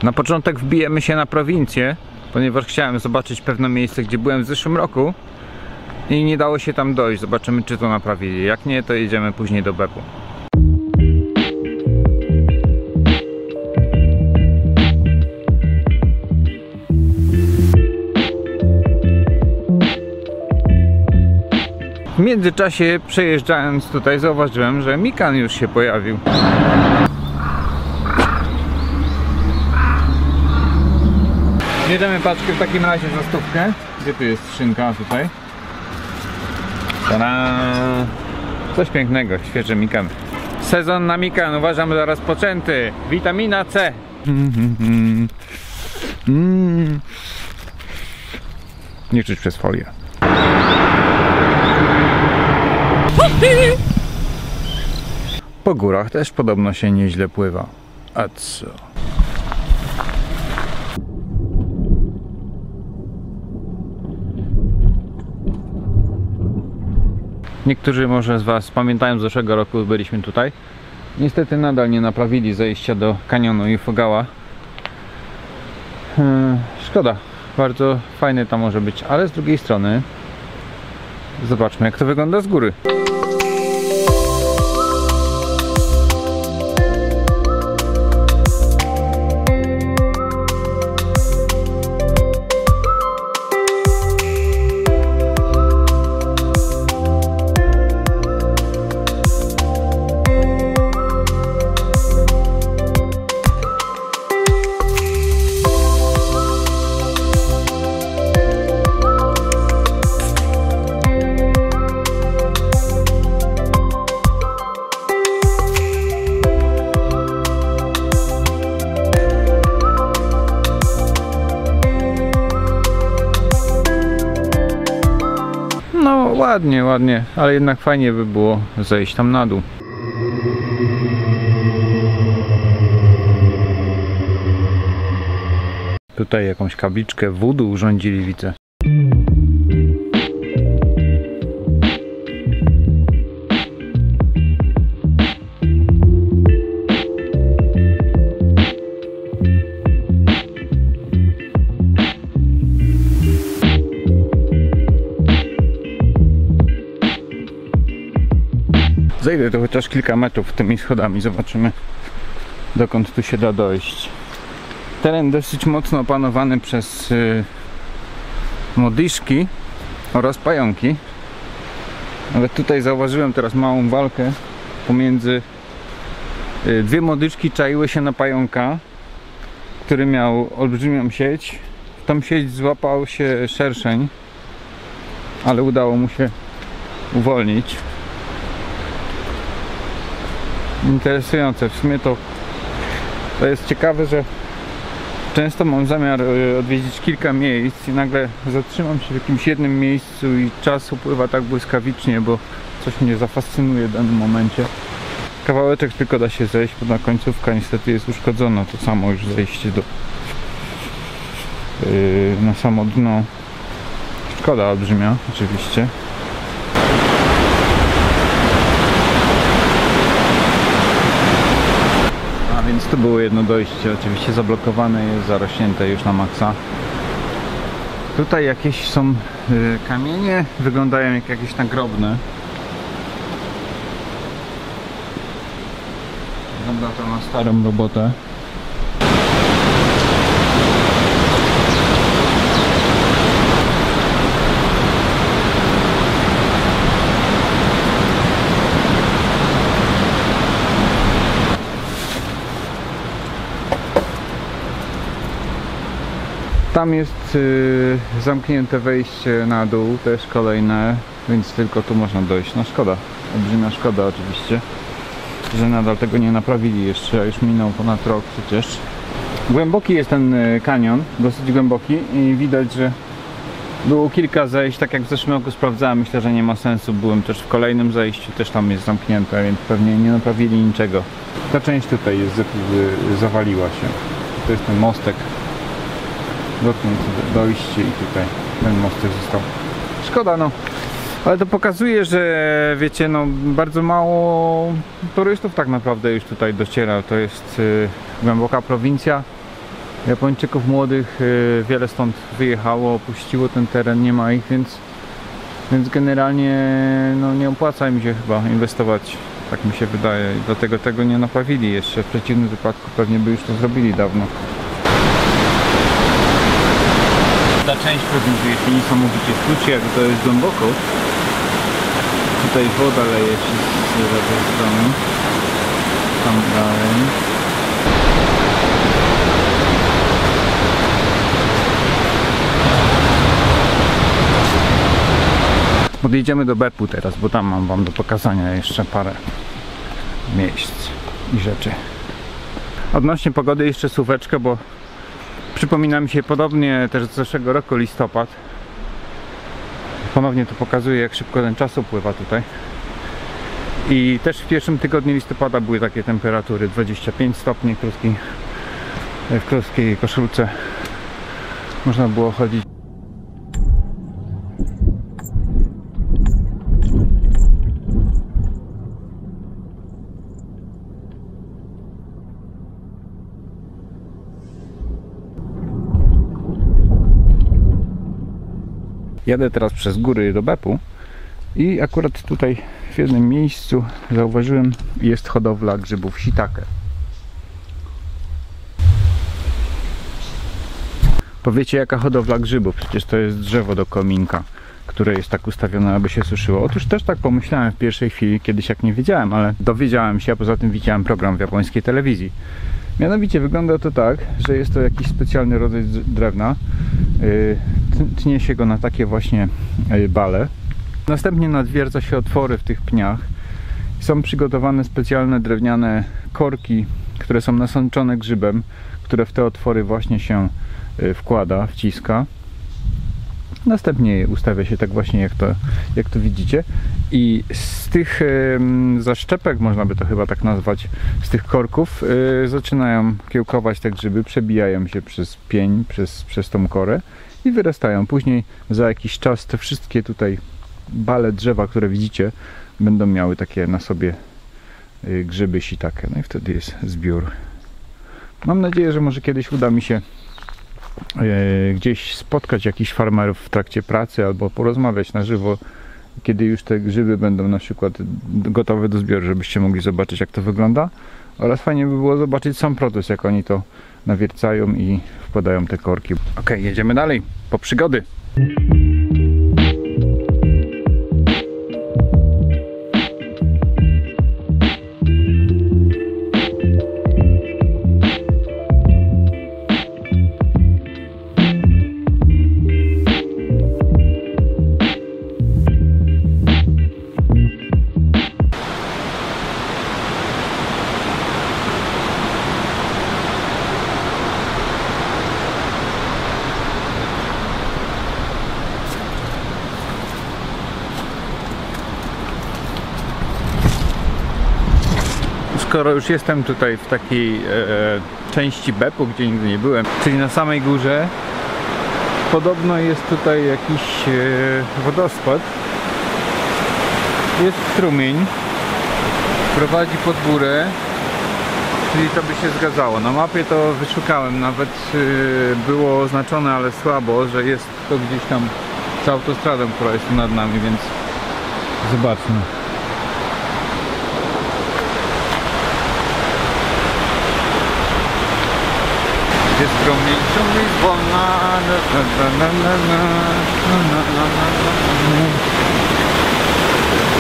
Na początek wbijemy się na prowincję, ponieważ chciałem zobaczyć pewne miejsce, gdzie byłem w zeszłym roku i nie dało się tam dojść. Zobaczymy, czy to naprawili. Jak nie, to jedziemy później do Bepu. W międzyczasie, przejeżdżając tutaj, zauważyłem, że Mikan już się pojawił. Bierzemy paczkę w takim razie za 100. Gdzie tu jest szynka tutaj? Tada! Coś pięknego, świeży Mikan. Sezon na Mikan uważam za rozpoczęty. Witamina C. Nie czuć przez folię. Po górach też podobno się nieźle pływa. A co? Niektórzy może z Was pamiętają, z zeszłego roku byliśmy tutaj. Niestety nadal nie naprawili zejścia do kanionu Ufogała. Szkoda, bardzo fajny tam może być, ale z drugiej strony zobaczmy, jak to wygląda z góry. Ładnie, ładnie, ale jednak fajnie by było zejść tam na dół. Tutaj jakąś kabliczkę voodoo urządzili, widzę. Zejdę to chociaż kilka metrów tymi schodami, zobaczymy, dokąd tu się da dojść. Teren dosyć mocno opanowany przez modiszki oraz pająki. Ale tutaj zauważyłem teraz małą walkę pomiędzy... Dwie modyczki czaiły się na pająka, który miał olbrzymią sieć. W tą sieć złapał się szerszeń, ale udało mu się uwolnić. Interesujące, w sumie to jest ciekawe, że często mam zamiar odwiedzić kilka miejsc i nagle zatrzymam się w jakimś jednym miejscu i czas upływa tak błyskawicznie, bo coś mnie zafascynuje w danym momencie. Kawałeczek tylko da się zejść, bo na końcówka niestety jest uszkodzona, to samo już zejście na samo dno. Szkoda olbrzymia, oczywiście. Więc to było jedno dojście, oczywiście zablokowane jest, zarośnięte już na maksa. Tutaj jakieś są kamienie, wyglądają jak jakieś nagrobne. Wygląda to na starą robotę. Tam jest zamknięte wejście na dół, też kolejne, więc tylko tu można dojść. No szkoda, olbrzymia szkoda oczywiście, że nadal tego nie naprawili jeszcze, a już minął ponad rok przecież. Głęboki jest ten kanion, dosyć głęboki i widać, że było kilka zejść, tak jak w zeszłym roku sprawdzałem, myślę, że nie ma sensu. Byłem też w kolejnym zejściu, też tam jest zamknięte, więc pewnie nie naprawili niczego. Ta część tutaj jest, zawaliła się. To jest ten mostek dotknięty dojście i tutaj ten mostek został. Szkoda, no. Ale to pokazuje, że wiecie, no bardzo mało turystów tak naprawdę już tutaj dociera. To jest głęboka prowincja. Japończyków młodych wiele stąd wyjechało, opuściło ten teren, nie ma ich, więc generalnie no, nie opłaca im się chyba inwestować, tak mi się wydaje, i dlatego tego nie naprawili jeszcze. W przeciwnym wypadku pewnie by już to zrobili dawno. Ta część prezentuje się niesamowicie skrócie, jak to jest głęboko. Tutaj woda leje się z lewej strony, tam dalej. Podjedziemy do Beppu teraz, bo tam mam wam do pokazania jeszcze parę miejsc i rzeczy. Odnośnie pogody jeszcze słóweczkę, bo przypomina mi się podobnie też z zeszłego roku listopad. Ponownie to pokazuje, jak szybko ten czas upływa tutaj. I też w pierwszym tygodniu listopada były takie temperatury 25 stopni w krótkiej koszulce. Można było chodzić. Jadę teraz przez góry do Beppu i akurat tutaj w jednym miejscu zauważyłem, jest hodowla grzybów shiitake. Powiecie, jaka hodowla grzybów? Przecież to jest drzewo do kominka, które jest tak ustawione, aby się suszyło. Otóż też tak pomyślałem w pierwszej chwili, kiedyś jak nie wiedziałem, ale dowiedziałem się, a poza tym widziałem program w japońskiej telewizji. Mianowicie wygląda to tak, że jest to jakiś specjalny rodzaj drewna. Tnie się go na takie właśnie bale. Następnie nadwierca się otwory w tych pniach. Są przygotowane specjalne drewniane korki, które są nasączone grzybem, które w te otwory właśnie się wkłada, wciska. Następnie ustawia się tak właśnie, jak to widzicie. I z tych zaszczepek, można by to chyba tak nazwać, z tych korków zaczynają kiełkować te grzyby, przebijają się przez pień, przez tą korę i wyrastają. Później za jakiś czas te wszystkie tutaj bale drzewa, które widzicie, będą miały takie na sobie grzyby shiitake. No i wtedy jest zbiór. Mam nadzieję, że może kiedyś uda mi się gdzieś spotkać jakichś farmerów w trakcie pracy albo porozmawiać na żywo, kiedy już te grzyby będą na przykład gotowe do zbioru, żebyście mogli zobaczyć, jak to wygląda. Oraz fajnie by było zobaczyć sam proces, jak oni to nawiercają i wkładają te korki. Ok, jedziemy dalej po przygody. Skoro już jestem tutaj w takiej części Beppu, gdzie nigdy nie byłem, czyli na samej górze, podobno jest tutaj jakiś wodospad. Jest strumień, prowadzi pod górę, czyli to by się zgadzało. Na mapie to wyszukałem, nawet było oznaczone, ale słabo, że jest to gdzieś tam za autostradą, która jest tu nad nami, więc zobaczmy. Jest strumień, strumień wolna.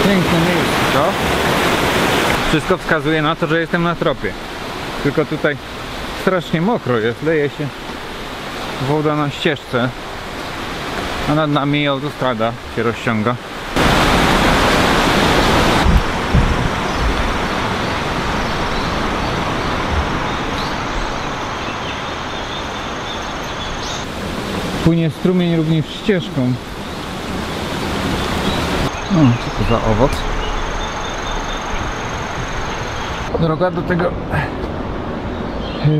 Piękne miejsce, co? Wszystko wskazuje na to, że jestem na tropie. Tylko tutaj strasznie mokro jest, leje się woda na ścieżce, a nad nami autostrada się rozciąga. Płynie strumień również ścieżką. Co to za owoc? Droga do tego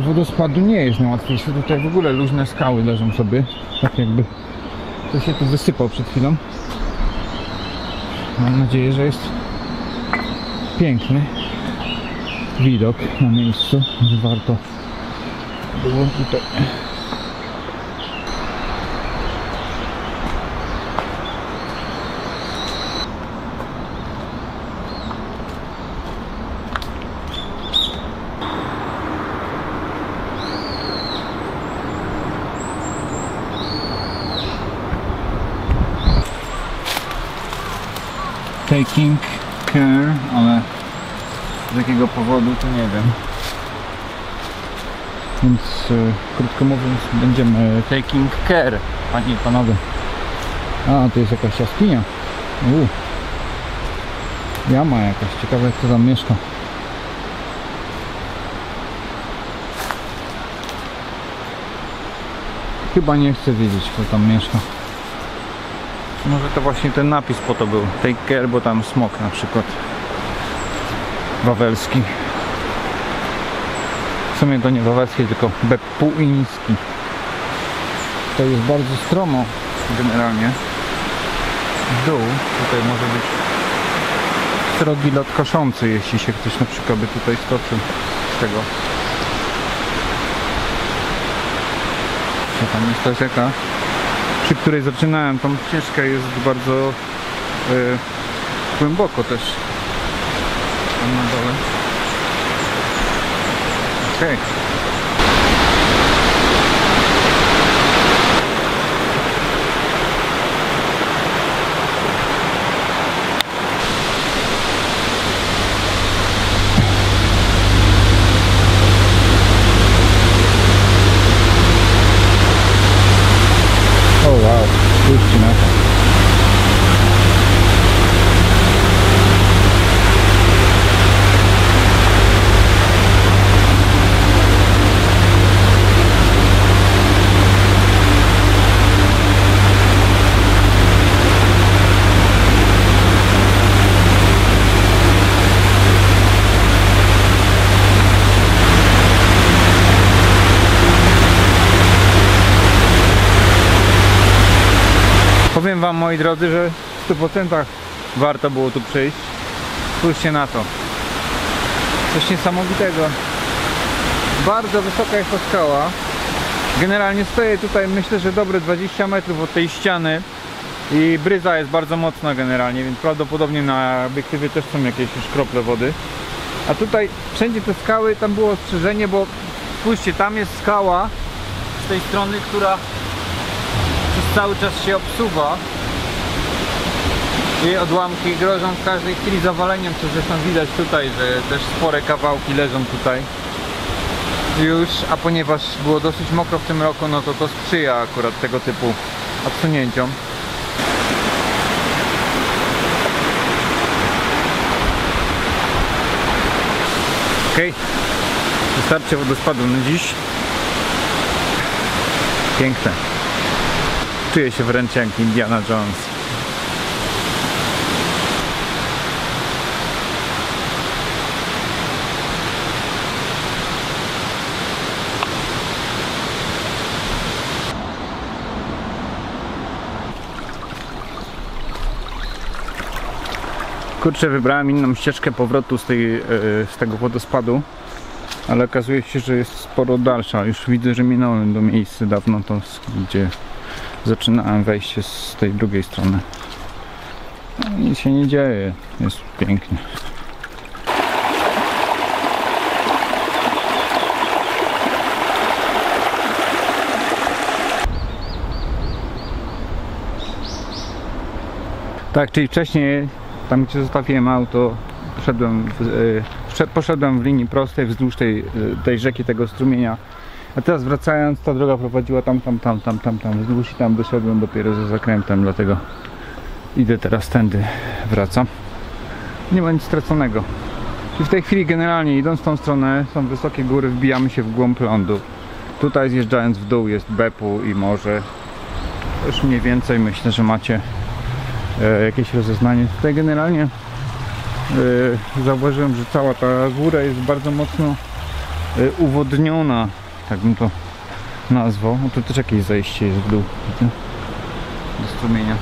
wodospadu nie jest najłatwiejsza. Tutaj w ogóle luźne skały leżą sobie. Tak jakby ktoś się tu wysypał przed chwilą. Mam nadzieję, że jest piękny widok na miejscu, że warto było tutaj. Taking care, ale z jakiego powodu to nie wiem. Więc krótko mówiąc będziemy taking care, panie i panowie. A, tu jest jakaś jaskinia. Jama jakaś, ciekawe kto tam mieszka. Chyba nie chcę wiedzieć kto tam mieszka. Może to właśnie ten napis po to był. Take care, bo tam smok na przykład wawelski. W sumie to nie wawelski, tylko bepuiński. To jest bardzo stromo generalnie. W dół tutaj może być srogi lot koszący, jeśli się ktoś na przykład by tutaj stoczył z tego. Co tam jest ta rzeka, przy której zaczynałem tą ścieżkę, jest bardzo głęboko też tam na dole. Okej. O wow, spójrzcie na to. Powiem wam, moi drodzy, że w 100% warto było tu przyjść. Spójrzcie na to. Coś niesamowitego. Bardzo wysoka jest ta skała. Generalnie stoję tutaj, myślę, że dobre 20 metrów od tej ściany i bryza jest bardzo mocna generalnie, więc prawdopodobnie na obiektywie też są jakieś już krople wody. A tutaj wszędzie te skały, tam było ostrzeżenie, bo spójrzcie, tam jest skała z tej strony, która przez cały czas się obsuwa i odłamki grożą w każdej chwili zawaleniem, co zresztą widać tutaj, że też spore kawałki leżą tutaj już, a ponieważ było dosyć mokro w tym roku, no to sprzyja akurat tego typu odsunięciom. Okej, wystarczy wodospadu na dziś. Piękne. Czuję się wręcz jak Indiana Jones. Kurczę, wybrałem inną ścieżkę powrotu z tego wodospadu, ale okazuje się, że jest sporo dalsza. Już widzę, że minąłem do miejsca dawno, to gdzie zaczynałem wejście z tej drugiej strony. No, nic się nie dzieje, jest pięknie. Tak, czyli wcześniej, tam gdzie zostawiłem auto, poszedłem w linii prostej wzdłuż tej rzeki, tego strumienia. A teraz wracając, ta droga prowadziła tam wzdłuż i tam doszedłem dopiero za zakrętem, dlatego idę teraz tędy, wracam. Nie ma nic straconego. I w tej chwili generalnie idąc w tą stronę są wysokie góry, wbijamy się w głąb lądu. Tutaj zjeżdżając w dół jest Beppu i morze. Już mniej więcej myślę, że macie jakieś rozeznanie. Tutaj generalnie zauważyłem, że cała ta góra jest bardzo mocno uwodniona, tak bym to nazwał. No to też jakieś zejście jest w dół do strumienia.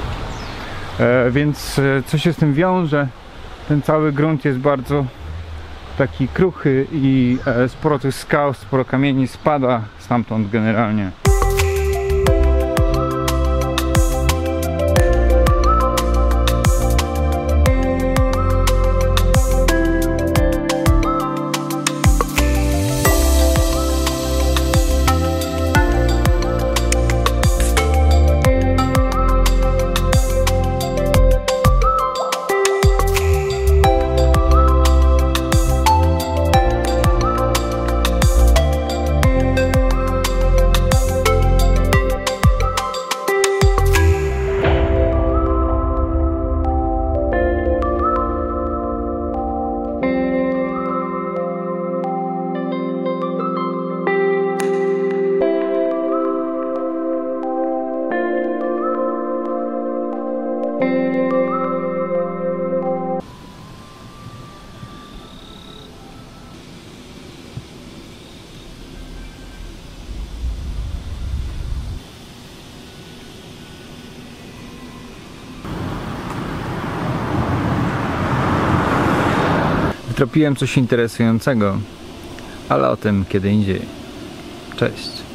Więc co się z tym wiąże? Ten cały grunt jest bardzo taki kruchy i sporo tych skał, sporo kamieni spada stamtąd generalnie. Wytropiłem coś interesującego, ale o tym kiedy indziej. Cześć.